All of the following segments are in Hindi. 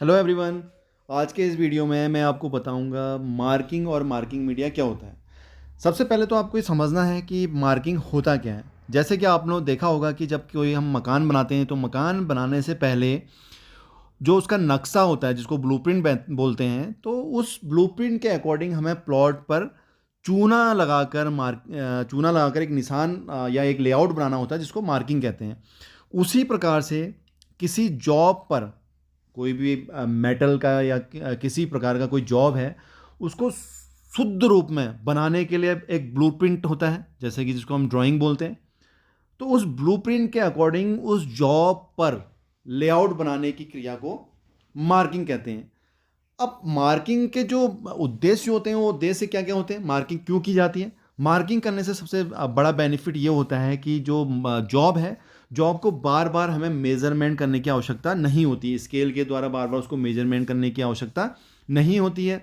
Hello everyone. आज के इस वीडियो में मैं आपको बताऊंगा मार्किंग और मार्किंग मीडिया क्या होता है। सबसे पहले तो आपको ये समझना है कि मार्किंग होता क्या है। जैसे कि आप लोग देखा होगा कि जब कोई हम मकान बनाते हैं तो मकान बनाने से पहले जो उसका नक्शा होता है जिसको ब्लूप्रिंट बोलते हैं, तो उस ब्लूप्रिंट के अकॉर्डिंग हमें प्लॉट पर चूना लगाकर एक निशान या एक लेआउट बनाना होता है जिसको मार्किंग कहते हैं। उसी प्रकार से किसी जॉब पर कोई भी मेटल का या किसी प्रकार का कोई जॉब है, उसको शुद्ध रूप में बनाने के लिए एक ब्लूप्रिंट होता है, जैसे कि जिसको हम ड्राइंग बोलते हैं। तो उस ब्लूप्रिंट के अकॉर्डिंग उस जॉब पर लेआउट बनाने की क्रिया को मार्किंग कहते हैं। अब मार्किंग के जो उद्देश्य होते हैं वो उद्देश्य क्या क्या होते हैं, मार्किंग क्यों की जाती है। मार्किंग करने से सबसे बड़ा बेनिफिट ये होता है कि जो जॉब है, जॉब को बार बार हमें मेजरमेंट करने की आवश्यकता नहीं होती, स्केल के द्वारा बार बार उसको मेजरमेंट करने की आवश्यकता नहीं होती है।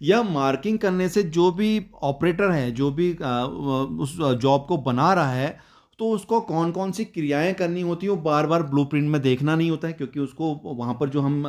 या मार्किंग करने से जो भी ऑपरेटर है, जो भी उस जॉब को बना रहा है, तो उसको कौन कौन सी क्रियाएं करनी होती है वो बार बार ब्लूप्रिंट में देखना नहीं होता है, क्योंकि उसको वहाँ पर जो हम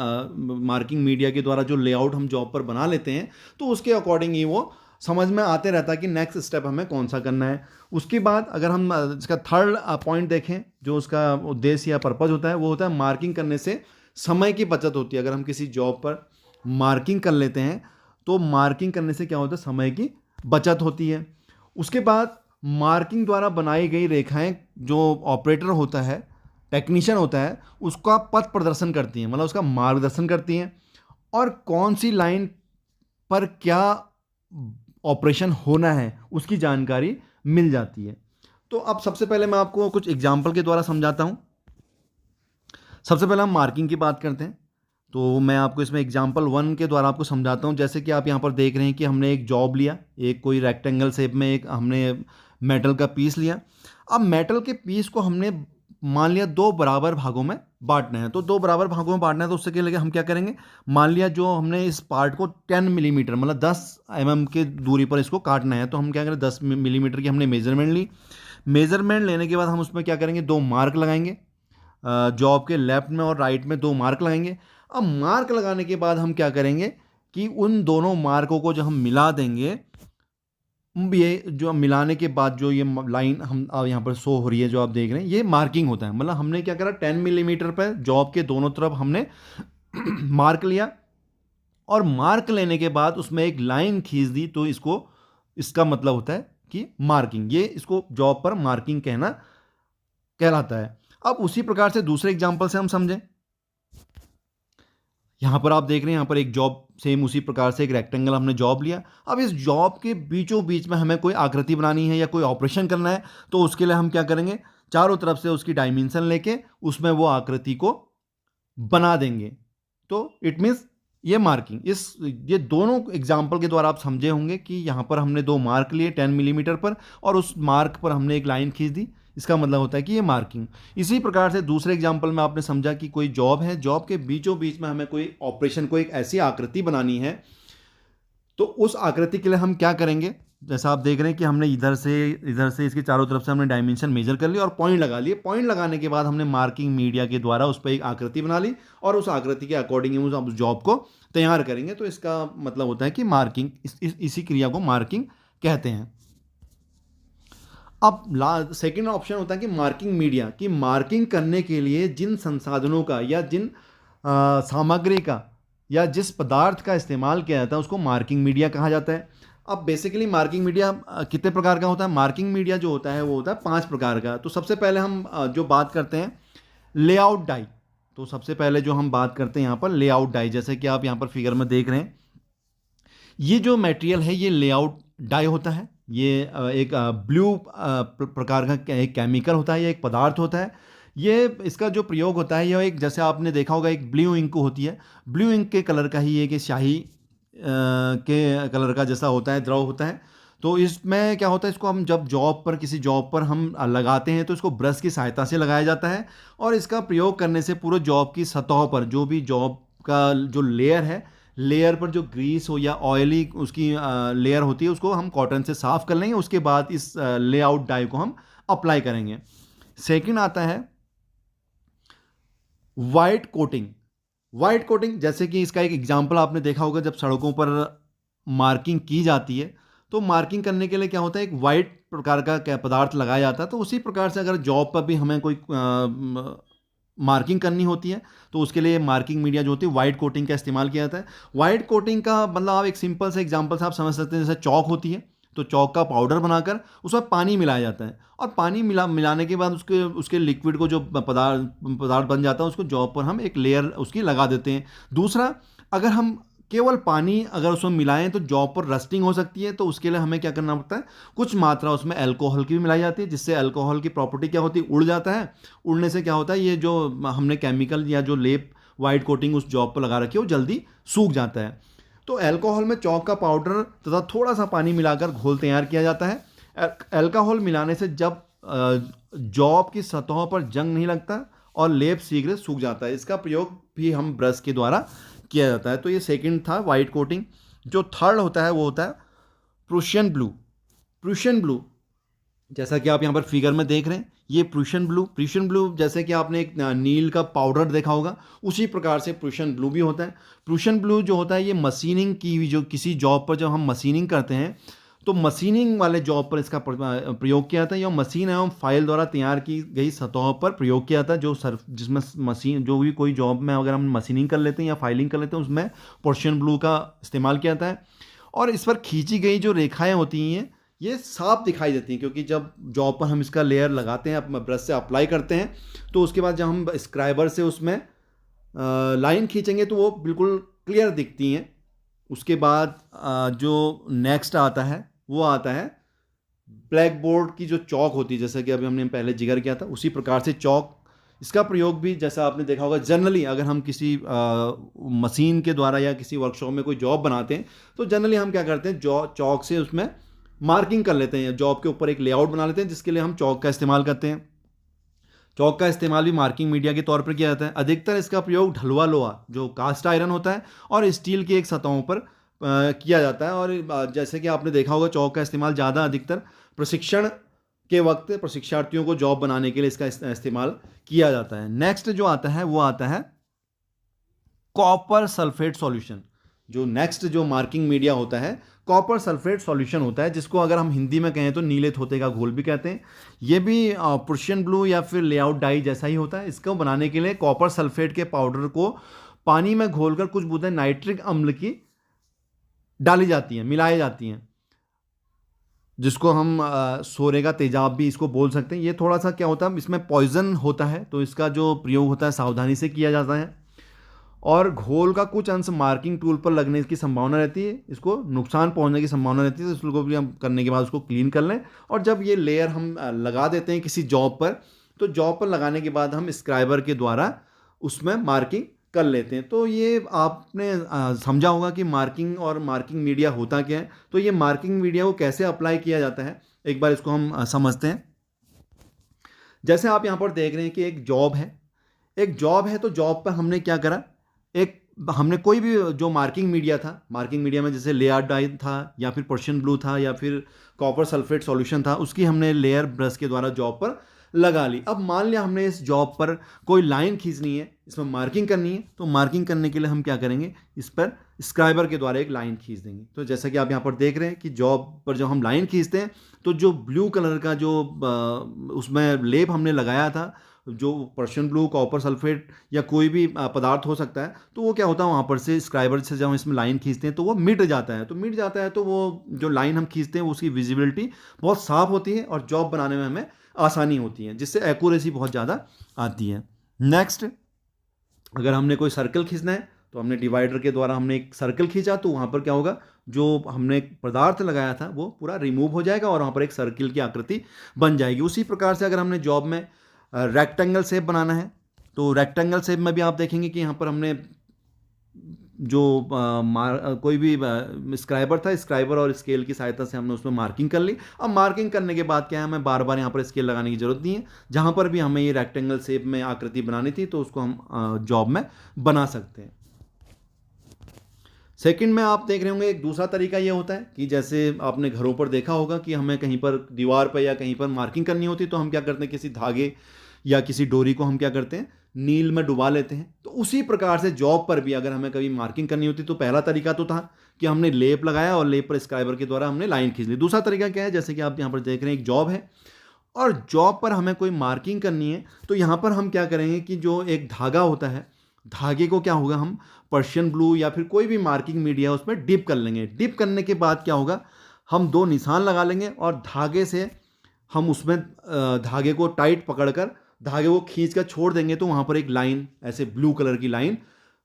मार्किंग मीडिया के द्वारा जो लेआउट हम जॉब पर बना लेते हैं, तो उसके अकॉर्डिंग ही वो समझ में आते रहता है कि नेक्स्ट स्टेप हमें कौन सा करना है। उसके बाद अगर हम इसका थर्ड पॉइंट देखें, जो उसका उद्देश्य या पर्पज़ होता है, वो होता है मार्किंग करने से समय की बचत होती है। अगर हम किसी जॉब पर मार्किंग कर लेते हैं तो मार्किंग करने से क्या होता है, समय की बचत होती है। उसके बाद मार्किंग द्वारा बनाई गई रेखाएं जो ऑपरेटर होता है, टेक्नीशियन होता है, उसका पथ प्रदर्शन करती हैं, मतलब उसका मार्गदर्शन करती हैं, और कौन सी लाइन पर क्या ऑपरेशन होना है उसकी जानकारी मिल जाती है। तो अब सबसे पहले मैं आपको कुछ एग्जाम्पल के द्वारा समझाता हूँ। सबसे पहले हम मार्किंग की बात करते हैं, तो मैं आपको इसमें एग्जांपल 1 के द्वारा आपको समझाता हूँ। जैसे कि आप यहाँ पर देख रहे हैं कि हमने एक जॉब लिया, एक कोई रेक्टेंगल शेप में एक हमने मेटल का पीस लिया। अब मेटल के पीस को हमने मान लिया दो बराबर भागों में बांटना है, तो दो बराबर भागों में बांटना है, तो उससे के लिए हम क्या करेंगे, मान लिया जो हमने इस पार्ट को 10 मिलीमीटर मतलब 10 mm के दूरी पर इसको काटना है, तो हम क्या करें, 10 मिलीमीटर की हमने मेजरमेंट ली। मेजरमेंट लेने के बाद हम उसमें क्या करेंगे, दो मार्क लगाएंगे, जॉब के लेफ्ट में और राइट में दो मार्क लगाएंगे। अब मार्क लगाने के बाद हम क्या करेंगे कि उन दोनों मार्कों को जो हम मिला देंगे, ये जो मिलाने के बाद जो ये लाइन हम यहाँ पर शो हो रही है जो आप देख रहे हैं, ये मार्किंग होता है। मतलब हमने क्या करा, 10 मिलीमीटर पर जॉब के दोनों तरफ हमने मार्क लिया, और मार्क लेने के बाद उसमें एक लाइन खींच दी, तो इसको इसका मतलब होता है कि मार्किंग, ये इसको जॉब पर मार्किंग कहना कहलाता है। अब उसी प्रकार से दूसरे एग्जाम्पल से हम समझें। यहाँ पर आप देख रहे हैं, यहाँ पर एक जॉब, सेम उसी प्रकार से एक रेक्टेंगल हमने जॉब लिया। अब इस जॉब के बीचों बीच में हमें कोई आकृति बनानी है या कोई ऑपरेशन करना है, तो उसके लिए हम क्या करेंगे, चारों तरफ से उसकी डायमेंशन लेके उसमें वो आकृति को बना देंगे। तो इट मीन्स ये मार्किंग, ये दोनों एग्जाम्पल के द्वारा आप समझे होंगे कि यहाँ पर हमने दो मार्क लिए 10 मिलीमीटर पर, और उस मार्क पर हमने एक लाइन खींच दी, इसका मतलब होता है कि ये मार्किंग। इसी प्रकार से दूसरे एग्जाम्पल में आपने समझा कि कोई जॉब है, जॉब के बीचों बीच में हमें कोई ऑपरेशन, कोई एक ऐसी आकृति बनानी है, तो उस आकृति के लिए हम क्या करेंगे, जैसा आप देख रहे हैं कि हमने इधर से इसके चारों तरफ से हमने डायमेंशन मेजर कर लिया और पॉइंट लगा लिए। पॉइंट लगाने के बाद हमने मार्किंग मीडिया के द्वारा उस पर एक आकृति बना ली, और उस आकृति के अकॉर्डिंग हम उस जॉब को तैयार करेंगे। तो इसका मतलब होता है कि मार्किंग, इसी क्रिया को मार्किंग कहते हैं। अब सेकेंड ऑप्शन होता है कि मार्किंग मीडिया, की मार्किंग करने के लिए जिन संसाधनों का या जिन सामग्री का या जिस पदार्थ का इस्तेमाल किया जाता है उसको मार्किंग मीडिया कहा जाता है। अब बेसिकली मार्किंग मीडिया कितने प्रकार का होता है, मार्किंग मीडिया जो होता है वो होता है 5 प्रकार का। तो सबसे पहले हम जो बात करते हैं लेआउट डाई। तो सबसे पहले जो हम बात करते हैं यहाँ पर लेआउट डाई, जैसे कि आप यहाँ पर फिगर में देख रहे हैं, ये जो मटेरियल है ये लेआउट डाई होता है। ये एक ब्लू प्रकार का एक केमिकल होता है, ये एक पदार्थ होता है। ये इसका जो प्रयोग होता है, यह एक, जैसे आपने देखा होगा, एक ब्लू इंक होती है, ब्लू इंक के कलर का ही ये, कि स्याही के कलर का जैसा होता है, द्रव होता है। तो इसमें क्या होता है, इसको हम जब किसी जॉब पर हम लगाते हैं तो इसको ब्रश की सहायता से लगाया जाता है, और इसका प्रयोग करने से पूरे जॉब की सतह पर, जो भी जॉब का जो लेयर है, लेयर पर जो ग्रीस हो या ऑयली उसकी लेयर होती है, उसको हम कॉटन से साफ कर लेंगे। उसके बाद इस लेआउट डाई को हम अप्लाई करेंगे। सेकंड आता है वाइट कोटिंग। वाइट कोटिंग, जैसे कि इसका एक एग्जांपल आपने देखा होगा, जब सड़कों पर मार्किंग की जाती है तो मार्किंग करने के लिए क्या होता है, एक वाइट प्रकार का क्या पदार्थ लगाया जाता है। तो उसी प्रकार से अगर जॉब पर भी हमें कोई मार्किंग करनी होती है तो उसके लिए मार्किंग मीडिया जो होती है वाइट कोटिंग का इस्तेमाल किया जाता है। वाइट कोटिंग का मतलब आप एक सिंपल से एग्जांपल से आप समझ सकते हैं, जैसे चौक होती है तो चौक का पाउडर बनाकर उसमें पानी मिलाया जाता है, और पानी मिलाने के बाद उसके उसके लिक्विड को जो पदार्थ बन जाता है उसको जॉब पर हम एक लेयर उसकी लगा देते हैं। दूसरा, अगर हम केवल पानी अगर उसमें मिलाएं तो जॉब पर रस्टिंग हो सकती है, तो उसके लिए हमें क्या करना पड़ता है, कुछ मात्रा उसमें अल्कोहल की भी मिलाई जाती है, जिससे अल्कोहल की प्रॉपर्टी क्या होती है, उड़ जाता है। उड़ने से क्या होता है, ये जो हमने केमिकल या जो लेप वाइट कोटिंग उस जॉब पर लगा रखी है वो जल्दी सूख जाता है। तो अल्कोहल में चौक का पाउडर तथा थोड़ा सा पानी मिलाकर घोल तैयार किया जाता है। अल्कोहल मिलाने से जब जॉब की सतहों पर जंग नहीं लगता और लेप शीघ्र सूख जाता है। इसका प्रयोग भी हम ब्रश के द्वारा किया जाता है। तो ये सेकंड था वाइट कोटिंग। जो थर्ड होता है वो होता है प्रूशियन ब्लू। प्रूशियन ब्लू जैसा कि आप यहाँ पर फिगर में देख रहे हैं, ये प्रूशियन ब्लू जैसे कि आपने एक नील का पाउडर देखा होगा, उसी प्रकार से प्रूशियन ब्लू भी होता है। प्रूशियन ब्लू जो होता है ये मशीनिंग की, जो किसी जॉब पर जब हम मशीनिंग करते हैं तो मशीनिंग वाले जॉब पर इसका प्रयोग किया जाता है। यह मशीन एवं फाइल द्वारा तैयार की गई सतहों पर प्रयोग किया जाता है। जो जिसमें मशीन जो भी कोई जॉब में अगर हम मशीनिंग कर लेते हैं या फाइलिंग कर लेते हैं उसमें प्रूशियन ब्लू का इस्तेमाल किया जाता है। और इस पर खींची गई जो रेखाएँ होती हैं ये साफ दिखाई देती हैं, क्योंकि जब जॉब पर हम इसका लेयर लगाते हैं, ब्रश से अप्लाई करते हैं, तो उसके बाद जब हम स्क्राइबर से उसमें लाइन खींचेंगे तो वो बिल्कुल क्लियर दिखती हैं। उसके बाद जो नेक्स्ट आता है वो आता है ब्लैक बोर्ड की जो चौक होती है, जैसा कि अभी हमने पहले जिक्र किया था, उसी प्रकार से चौक, इसका प्रयोग भी जैसा आपने देखा होगा जनरली अगर हम किसी मशीन के द्वारा या किसी वर्कशॉप में कोई जॉब बनाते हैं तो जनरली हम क्या करते हैं, चौक से उसमें मार्किंग कर लेते हैं, जॉब के ऊपर एक लेआउट बना लेते हैं, जिसके लिए हम चौक का इस्तेमाल करते हैं। चौक का इस्तेमाल भी मार्किंग मीडिया के तौर पर किया जाता है। अधिकतर इसका प्रयोग ढलुआ लोहा जो कास्ट आयरन होता है और स्टील की एक सतहों पर किया जाता है। और जैसे कि आपने देखा होगा चौक का इस्तेमाल ज़्यादा अधिकतर प्रशिक्षण के वक्त प्रशिक्षार्थियों को जॉब बनाने के लिए इसका इस्तेमाल किया जाता है। नेक्स्ट जो आता है वो आता है कॉपर सल्फेट सॉल्यूशन। जो नेक्स्ट जो मार्किंग मीडिया होता है कॉपर सल्फेट सॉल्यूशन होता है, जिसको अगर हम हिंदी में कहें तो नीले थोते का घोल भी कहते हैं। ये भी प्रूशियन ब्लू या फिर लेआउट डाई जैसा ही होता है। इसको बनाने के लिए कॉपर सल्फेट के पाउडर को पानी में घोलकर कुछ बूंदें नाइट्रिक अम्ल की डाली जाती हैं, मिलाई जाती हैं, जिसको हम सोरे का तेजाब भी इसको बोल सकते हैं। ये थोड़ा सा क्या होता है, इसमें पॉइजन होता है, तो इसका जो प्रयोग होता है सावधानी से किया जाता है। और घोल का कुछ अंश मार्किंग टूल पर लगने की संभावना रहती है, इसको नुकसान पहुंचने की संभावना रहती है, तो इसको भी हम करने के बाद उसको क्लीन कर लें। और जब ये लेयर हम लगा देते हैं किसी जॉब पर, तो जॉब पर लगाने के बाद हम स्क्राइबर के द्वारा उसमें मार्किंग कर लेते हैं। तो ये आपने समझा होगा कि मार्किंग और मार्किंग मीडिया होता क्या है। तो ये मार्किंग मीडिया को कैसे अप्लाई किया जाता है, एक बार इसको हम समझते हैं। जैसे आप यहाँ पर देख रहे हैं कि एक जॉब है, तो जॉब पर हमने क्या करा, हमने कोई भी जो मार्किंग मीडिया था, मार्किंग मीडिया में जैसे लेयर डाई था या फिर प्रूशियन ब्लू था या फिर कॉपर सल्फेट सॉल्यूशन था, उसकी हमने लेयर ब्रश के द्वारा जॉब पर लगा ली। अब मान लिया हमने इस जॉब पर कोई लाइन खींचनी है, इसमें मार्किंग करनी है, तो मार्किंग करने के लिए हम क्या करेंगे, इस पर स्क्राइबर के द्वारा एक लाइन खींच देंगे। तो जैसा कि आप यहाँ पर देख रहे हैं कि जॉब पर जब हम लाइन खींचते हैं तो जो ब्लू कलर का जो उसमें लेप हमने लगाया था, जो प्रूशियन ब्लू, कॉपर सल्फेट या कोई भी पदार्थ हो सकता है, तो वो क्या होता है वहाँ पर से स्क्राइबर से जब हम इसमें लाइन खींचते हैं तो वो मिट जाता है। तो वो जो लाइन हम खींचते हैं उसकी विजिबिलिटी बहुत साफ होती है और जॉब बनाने में हमें आसानी होती है, जिससे एक्यूरेसी बहुत ज़्यादा आती है। नेक्स्ट, अगर हमने कोई सर्कल खींचना है तो हमने डिवाइडर के द्वारा हमने एक सर्कल खींचा, तो वहाँ पर क्या होगा, जो हमने एक पदार्थ लगाया था वो पूरा रिमूव हो जाएगा और वहाँ पर एक सर्कल की आकृति बन जाएगी। उसी प्रकार से अगर हमने जॉब में रेक्टेंगल शेप बनाना है तो रेक्टेंगल शेप में भी आप देखेंगे कि यहाँ पर हमने जो कोई भी स्क्राइबर और स्केल की सहायता से हमने उसमें मार्किंग कर ली। अब मार्किंग करने के बाद क्या है, हमें बार बार यहाँ पर स्केल लगाने की जरूरत नहीं है। जहाँ पर भी हमें ये रेक्टेंगल शेप में आकृति बनानी थी तो उसको हम जॉब में बना सकते हैं। सेकंड में आप देख रहे होंगे एक दूसरा तरीका ये होता है कि जैसे आपने घरों पर देखा होगा कि हमें कहीं पर दीवार पर या कहीं पर मार्किंग करनी होती है तो हम क्या करते हैं, किसी धागे या किसी डोरी को हम क्या करते हैं, नील में डुबा लेते हैं। तो उसी प्रकार से जॉब पर भी अगर हमें कभी मार्किंग करनी होती तो पहला तरीका तो था कि हमने लेप लगाया और लेप पर स्क्राइबर के द्वारा हमने लाइन खींच ली। दूसरा तरीका क्या है, जैसे कि आप यहाँ पर देख रहे हैं एक जॉब है और जॉब पर हमें कोई मार्किंग करनी है, तो यहाँ पर हम क्या करेंगे कि जो एक धागा होता है, धागे को क्या होगा, हम पर्शियन ब्लू या फिर कोई भी मार्किंग मीडिया उसमें डिप कर लेंगे। डिप करने के बाद क्या होगा, हम 2 निशान लगा लेंगे और धागे से हम उसमें धागे को टाइट पकड़कर धागे को खींच कर छोड़ देंगे, तो वहाँ पर एक लाइन, ऐसे ब्लू कलर की लाइन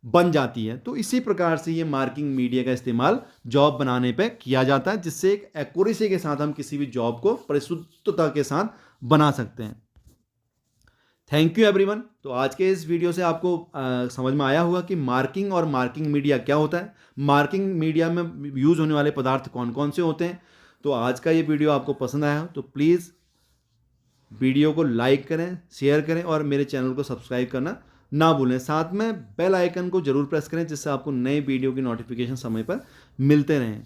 बन जाती है। तो इसी प्रकार से ये मार्किंग मीडिया का इस्तेमाल जॉब बनाने पे किया जाता है, जिससे एक एक्यूरेसी के साथ हम किसी भी जॉब को परिशुद्धता के साथ बना सकते हैं। Thank you everyone. तो आज के इस वीडियो से आपको समझ में आया होगा कि मार्किंग और मार्किंग मीडिया क्या होता है, मार्किंग मीडिया में यूज़ होने वाले पदार्थ कौन कौन से होते हैं। तो आज का ये वीडियो आपको पसंद आया तो प्लीज़ वीडियो को लाइक करें, शेयर करें और मेरे चैनल को सब्सक्राइब करना ना भूलें। साथ में बेल आइकन को जरूर प्रेस करें, जिससे आपको नए वीडियो की नोटिफिकेशन समय पर मिलते रहें।